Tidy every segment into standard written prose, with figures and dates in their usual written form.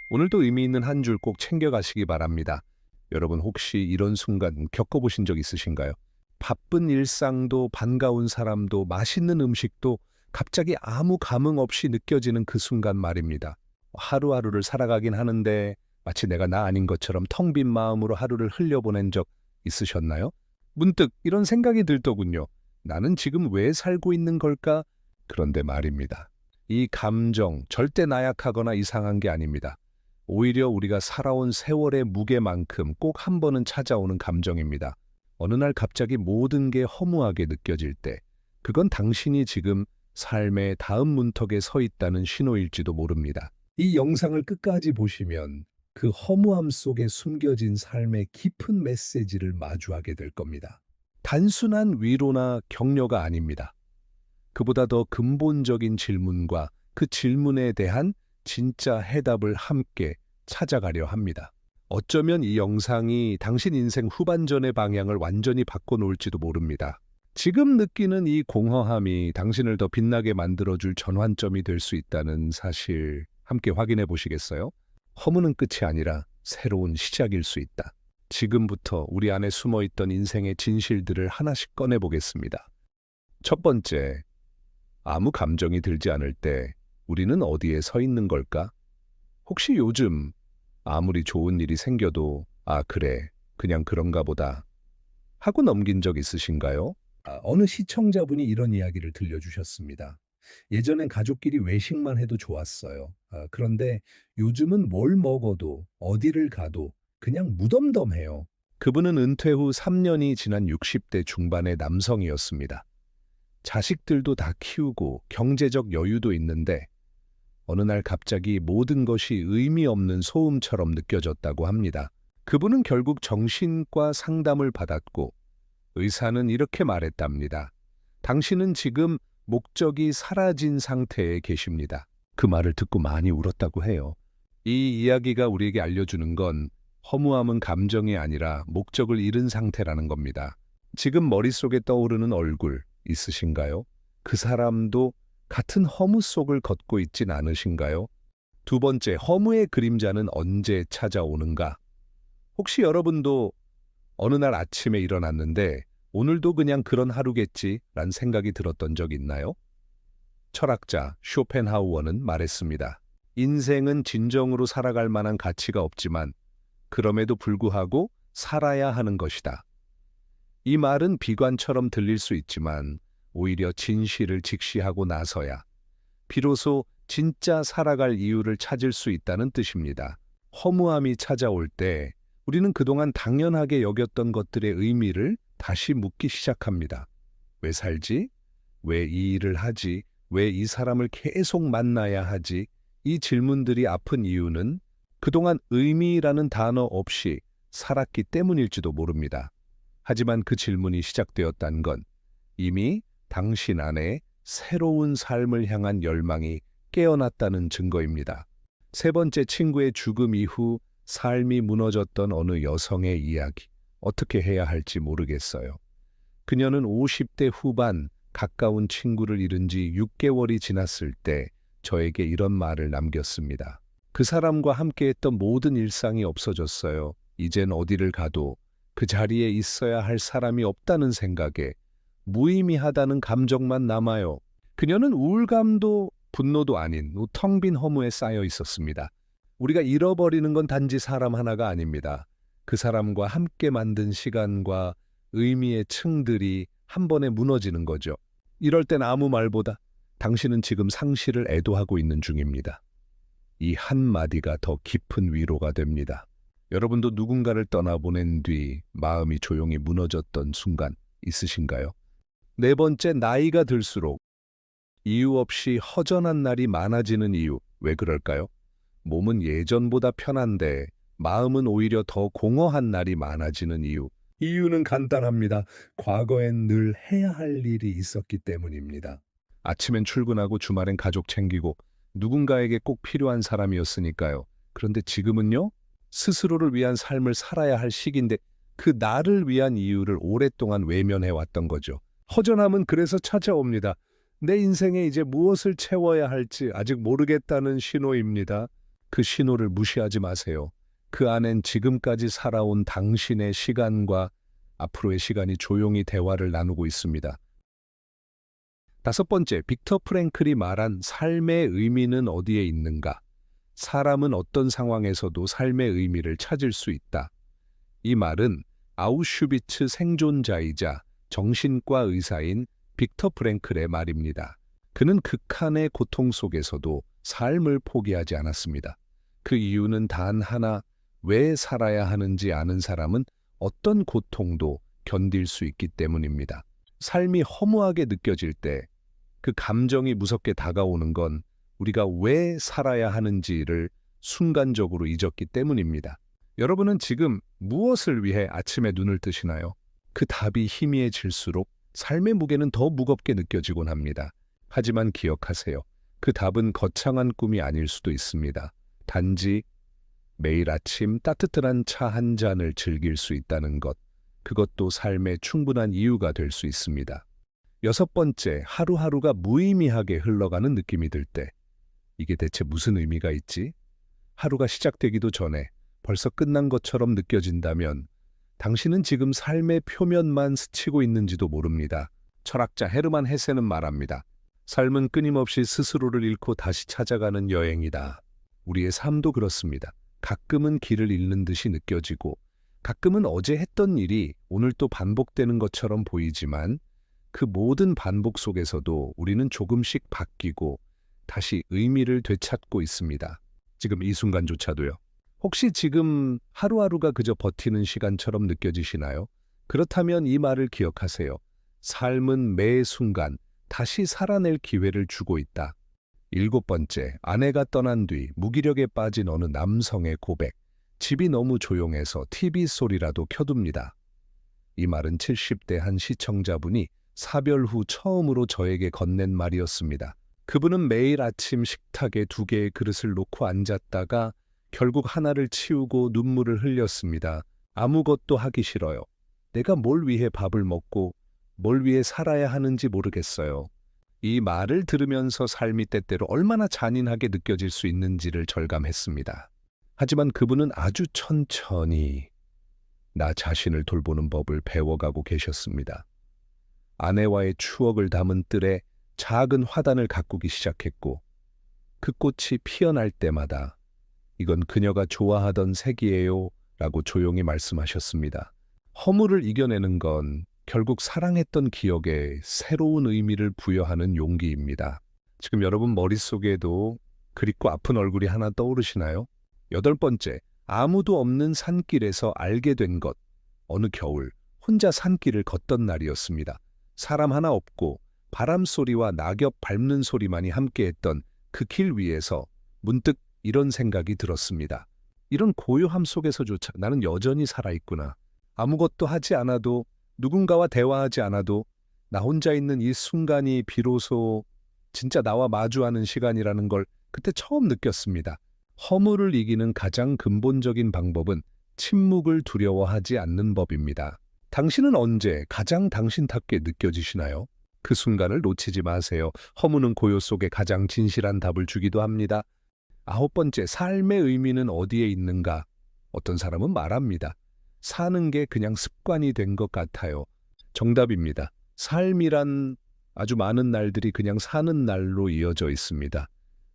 오늘도 의미 있는 한 줄 꼭 챙겨가시기 바랍니다. 여러분 혹시 이런 순간 겪어보신 적 있으신가요? 바쁜 일상도 반가운 사람도 맛있는 음식도 갑자기 아무 감흥 없이 느껴지는 그 순간 말입니다. 하루하루를 살아가긴 하는데 마치 내가 나 아닌 것처럼 텅 빈 마음으로 하루를 흘려보낸 적 있으셨나요? 문득 이런 생각이 들더군요. 나는 지금 왜 살고 있는 걸까? 그런데 말입니다. 이 감정 절대 나약하거나 이상한 게 아닙니다. 오히려 우리가 살아온 세월의 무게만큼 꼭 한 번은 찾아오는 감정입니다. 어느 날 갑자기 모든 게 허무하게 느껴질 때, 그건 당신이 지금 삶의 다음 문턱에 서 있다는 신호일지도 모릅니다. 이 영상을 끝까지 보시면 그 허무함 속에 숨겨진 삶의 깊은 메시지를 마주하게 될 겁니다. 단순한 위로나 격려가 아닙니다. 그보다 더 근본적인 질문과 그 질문에 대한 진짜 해답을 함께 찾아가려 합니다. 어쩌면 이 영상이 당신 인생 후반전의 방향을 완전히 바꿔놓을지도 모릅니다. 지금 느끼는 이 공허함이 당신을 더 빛나게 만들어줄 전환점이 될 수 있다는 사실 함께 확인해 보시겠어요? 허무는 끝이 아니라 새로운 시작일 수 있다. 지금부터 우리 안에 숨어있던 인생의 진실들을 하나씩 꺼내보겠습니다. 첫 번째, 아무 감정이 들지 않을 때 우리는 어디에 서 있는 걸까? 혹시 요즘 아무리 좋은 일이 생겨도 아, 그래, 그냥 그런가 보다 하고 넘긴 적 있으신가요? 어느 시청자분이 이런 이야기를 들려주셨습니다. 예전엔 가족끼리 외식만 해도 좋았어요. 그런데 요즘은 뭘 먹어도 어디를 가도 그냥 무덤덤해요. 그분은 은퇴 후 3년이 지난 60대 중반의 남성이었습니다. 자식들도 다 키우고 경제적 여유도 있는데 어느 날 갑자기 모든 것이 의미 없는 소음처럼 느껴졌다고 합니다. 그분은 결국 정신과 상담을 받았고 의사는 이렇게 말했답니다. 당신은 지금 목적이 사라진 상태에 계십니다. 그 말을 듣고 많이 울었다고 해요. 이 이야기가 우리에게 알려주는 건 허무함은 감정이 아니라 목적을 잃은 상태라는 겁니다. 지금 머릿속에 떠오르는 얼굴 있으신가요? 그 사람도 같은 허무 속을 걷고 있진 않으신가요? 두 번째, 허무의 그림자는 언제 찾아오는가? 혹시 여러분도 어느 날 아침에 일어났는데 오늘도 그냥 그런 하루겠지란 생각이 들었던 적 있나요? 철학자 쇼펜하우어는 말했습니다. 인생은 진정으로 살아갈 만한 가치가 없지만 그럼에도 불구하고 살아야 하는 것이다. 이 말은 비관처럼 들릴 수 있지만 오히려 진실을 직시하고 나서야 비로소 진짜 살아갈 이유를 찾을 수 있다는 뜻입니다. 허무함이 찾아올 때 우리는 그동안 당연하게 여겼던 것들의 의미를 다시 묻기 시작합니다. 왜 살지? 왜 이 일을 하지? 왜 이 사람을 계속 만나야 하지? 이 질문들이 아픈 이유는 그동안 의미라는 단어 없이 살았기 때문일지도 모릅니다. 하지만 그 질문이 시작되었다는 건 이미 당신 안에 새로운 삶을 향한 열망이 깨어났다는 증거입니다. 세 번째, 친구의 죽음 이후 삶이 무너졌던 어느 여성의 이야기. 어떻게 해야 할지 모르겠어요. 그녀는 50대 후반 가까운 친구를 잃은 지 6개월이 지났을 때 저에게 이런 말을 남겼습니다. 그 사람과 함께했던 모든 일상이 없어졌어요. 이젠 어디를 가도 그 자리에 있어야 할 사람이 없다는 생각에 무의미하다는 감정만 남아요. 그녀는 우울감도 분노도 아닌 텅 빈 허무에 쌓여 있었습니다. 우리가 잃어버리는 건 단지 사람 하나가 아닙니다. 그 사람과 함께 만든 시간과 의미의 층들이 한 번에 무너지는 거죠. 이럴 땐 아무 말보다 당신은 지금 상실을 애도하고 있는 중입니다. 이 한마디가 더 깊은 위로가 됩니다. 여러분도 누군가를 떠나보낸 뒤 마음이 조용히 무너졌던 순간 있으신가요? 네 번째, 나이가 들수록 이유 없이 허전한 날이 많아지는 이유, 왜 그럴까요? 몸은 예전보다 편한데 마음은 오히려 더 공허한 날이 많아지는 이유. 이유는 간단합니다. 과거엔 늘 해야 할 일이 있었기 때문입니다. 아침엔 출근하고 주말엔 가족 챙기고 누군가에게 꼭 필요한 사람이었으니까요. 그런데 지금은요? 스스로를 위한 삶을 살아야 할 시기인데 그 나를 위한 이유를 오랫동안 외면해왔던 거죠. 허전함은 그래서 찾아옵니다. 내 인생에 이제 무엇을 채워야 할지 아직 모르겠다는 신호입니다. 그 신호를 무시하지 마세요. 그 안엔 지금까지 살아온 당신의 시간과 앞으로의 시간이 조용히 대화를 나누고 있습니다. 다섯 번째, 빅터 프랭클이 말한 삶의 의미는 어디에 있는가? 사람은 어떤 상황에서도 삶의 의미를 찾을 수 있다. 이 말은 아우슈비츠 생존자이자 정신과 의사인 빅터 프랭클의 말입니다. 그는 극한의 고통 속에서도 삶을 포기하지 않았습니다. 그 이유는 단 하나, 왜 살아야 하는지 아는 사람은 어떤 고통도 견딜 수 있기 때문입니다. 삶이 허무하게 느껴질 때 그 감정이 무섭게 다가오는 건 우리가 왜 살아야 하는지를 순간적으로 잊었기 때문입니다. 여러분은 지금 무엇을 위해 아침에 눈을 뜨시나요? 그 답이 희미해질수록 삶의 무게는 더 무겁게 느껴지곤 합니다. 하지만 기억하세요. 그 답은 거창한 꿈이 아닐 수도 있습니다. 단지 매일 아침 따뜻한 차 한 잔을 즐길 수 있다는 것, 그것도 삶의 충분한 이유가 될 수 있습니다. 여섯 번째, 하루하루가 무의미하게 흘러가는 느낌이 들 때, 이게 대체 무슨 의미가 있지? 하루가 시작되기도 전에 벌써 끝난 것처럼 느껴진다면 당신은 지금 삶의 표면만 스치고 있는지도 모릅니다. 철학자 헤르만 헤세는 말합니다. 삶은 끊임없이 스스로를 잃고 다시 찾아가는 여행이다. 우리의 삶도 그렇습니다. 가끔은 길을 잃는 듯이 느껴지고 가끔은 어제 했던 일이 오늘 또 반복되는 것처럼 보이지만 그 모든 반복 속에서도 우리는 조금씩 바뀌고 다시 의미를 되찾고 있습니다. 지금 이 순간조차도요. 혹시 지금 하루하루가 그저 버티는 시간처럼 느껴지시나요? 그렇다면 이 말을 기억하세요. 삶은 매 순간 다시 살아낼 기회를 주고 있다. 일곱 번째, 아내가 떠난 뒤 무기력에 빠진 어느 남성의 고백. 집이 너무 조용해서 TV 소리라도 켜둡니다. 이 말은 70대 한 시청자분이 사별 후 처음으로 저에게 건넨 말이었습니다. 그분은 매일 아침 식탁에 두 개의 그릇을 놓고 앉았다가 결국 하나를 치우고 눈물을 흘렸습니다. 아무것도 하기 싫어요. 내가 뭘 위해 밥을 먹고 뭘 위해 살아야 하는지 모르겠어요. 이 말을 들으면서 삶이 때때로 얼마나 잔인하게 느껴질 수 있는지를 절감했습니다. 하지만 그분은 아주 천천히 나 자신을 돌보는 법을 배워가고 계셨습니다. 아내와의 추억을 담은 뜰에 작은 화단을 가꾸기 시작했고 그 꽃이 피어날 때마다 이건 그녀가 좋아하던 색이에요 라고 조용히 말씀하셨습니다. 허물을 이겨내는 건 결국 사랑했던 기억에 새로운 의미를 부여하는 용기입니다. 지금 여러분 머릿속에도 그립고 아픈 얼굴이 하나 떠오르시나요? 여덟 번째, 아무도 없는 산길에서 알게 된 것. 어느 겨울 혼자 산길을 걷던 날이었습니다. 사람 하나 없고 바람 소리와 낙엽 밟는 소리만이 함께했던 그 길 위에서 문득 이런 생각이 들었습니다. 이런 고요함 속에서조차 나는 여전히 살아있구나. 아무것도 하지 않아도 누군가와 대화하지 않아도 나 혼자 있는 이 순간이 비로소 진짜 나와 마주하는 시간이라는 걸 그때 처음 느꼈습니다. 허물을 이기는 가장 근본적인 방법은 침묵을 두려워하지 않는 법입니다. 당신은 언제 가장 당신답게 느껴지시나요? 그 순간을 놓치지 마세요. 허무는 고요 속에 가장 진실한 답을 주기도 합니다. 아홉 번째, 삶의 의미는 어디에 있는가? 어떤 사람은 말합니다. 사는 게 그냥 습관이 된 것 같아요. 정답입니다. 삶이란 아주 많은 날들이 그냥 사는 날로 이어져 있습니다.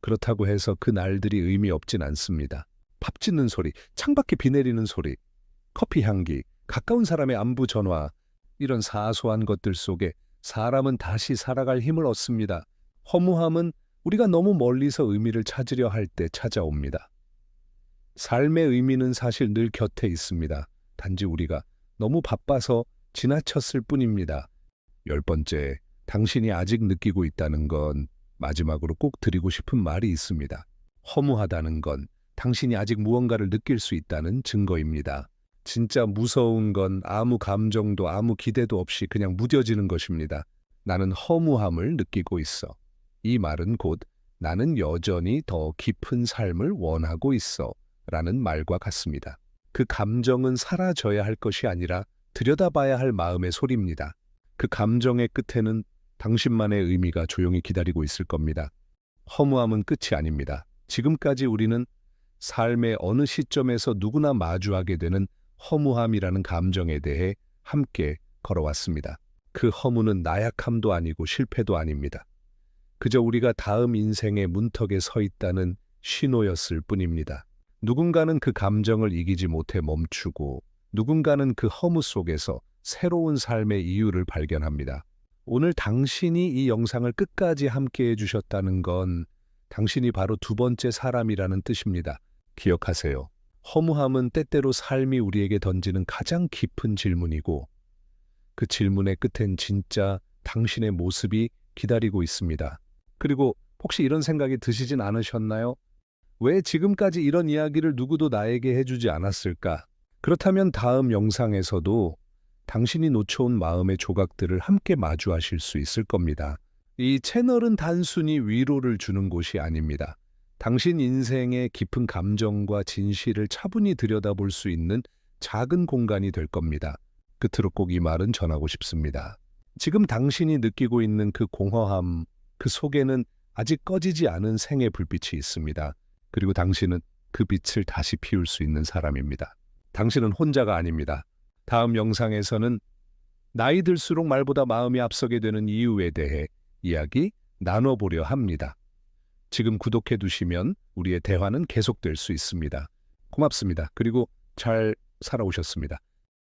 그렇다고 해서 그 날들이 의미 없진 않습니다. 밥 짓는 소리, 창밖에 비 내리는 소리, 커피 향기, 가까운 사람의 안부 전화, 이런 사소한 것들 속에 사람은 다시 살아갈 힘을 얻습니다. 허무함은 우리가 너무 멀리서 의미를 찾으려 할 때 찾아옵니다. 삶의 의미는 사실 늘 곁에 있습니다. 단지 우리가 너무 바빠서 지나쳤을 뿐입니다. 열 번째, 당신이 아직 느끼고 있다는 건 마지막으로 꼭 드리고 싶은 말이 있습니다. 허무하다는 건 당신이 아직 무언가를 느낄 수 있다는 증거입니다. 진짜 무서운 건 아무 감정도 아무 기대도 없이 그냥 무뎌지는 것입니다. 나는 허무함을 느끼고 있어. 이 말은 곧 나는 여전히 더 깊은 삶을 원하고 있어 라는 말과 같습니다. 그 감정은 사라져야 할 것이 아니라 들여다봐야 할 마음의 소리입니다. 그 감정의 끝에는 당신만의 의미가 조용히 기다리고 있을 겁니다. 허무함은 끝이 아닙니다. 지금까지 우리는 삶의 어느 시점에서 누구나 마주하게 되는 허무함이라는 감정에 대해 함께 걸어왔습니다. 그 허무는 나약함도 아니고 실패도 아닙니다. 그저 우리가 다음 인생의 문턱에 서 있다는 신호였을 뿐입니다. 누군가는 그 감정을 이기지 못해 멈추고 누군가는 그 허무 속에서 새로운 삶의 이유를 발견합니다. 오늘 당신이 이 영상을 끝까지 함께 해주셨다는 건 당신이 바로 두 번째 사람이라는 뜻입니다. 기억하세요. 허무함은 때때로 삶이 우리에게 던지는 가장 깊은 질문이고 그 질문의 끝엔 진짜 당신의 모습이 기다리고 있습니다. 그리고 혹시 이런 생각이 드시진 않으셨나요? 왜 지금까지 이런 이야기를 누구도 나에게 해주지 않았을까? 그렇다면 다음 영상에서도 당신이 놓쳐온 마음의 조각들을 함께 마주하실 수 있을 겁니다. 이 채널은 단순히 위로를 주는 곳이 아닙니다. 당신 인생의 깊은 감정과 진실을 차분히 들여다볼 수 있는 작은 공간이 될 겁니다. 끝으로 꼭 이 말은 전하고 싶습니다. 지금 당신이 느끼고 있는 그 공허함, 그 속에는 아직 꺼지지 않은 생의 불빛이 있습니다. 그리고 당신은 그 빛을 다시 피울 수 있는 사람입니다. 당신은 혼자가 아닙니다. 다음 영상에서는 나이 들수록 말보다 마음이 앞서게 되는 이유에 대해 이야기 나눠보려 합니다. 지금 구독해 두시면 우리의 대화는 계속될 수 있습니다. 고맙습니다. 그리고 잘 살아오셨습니다.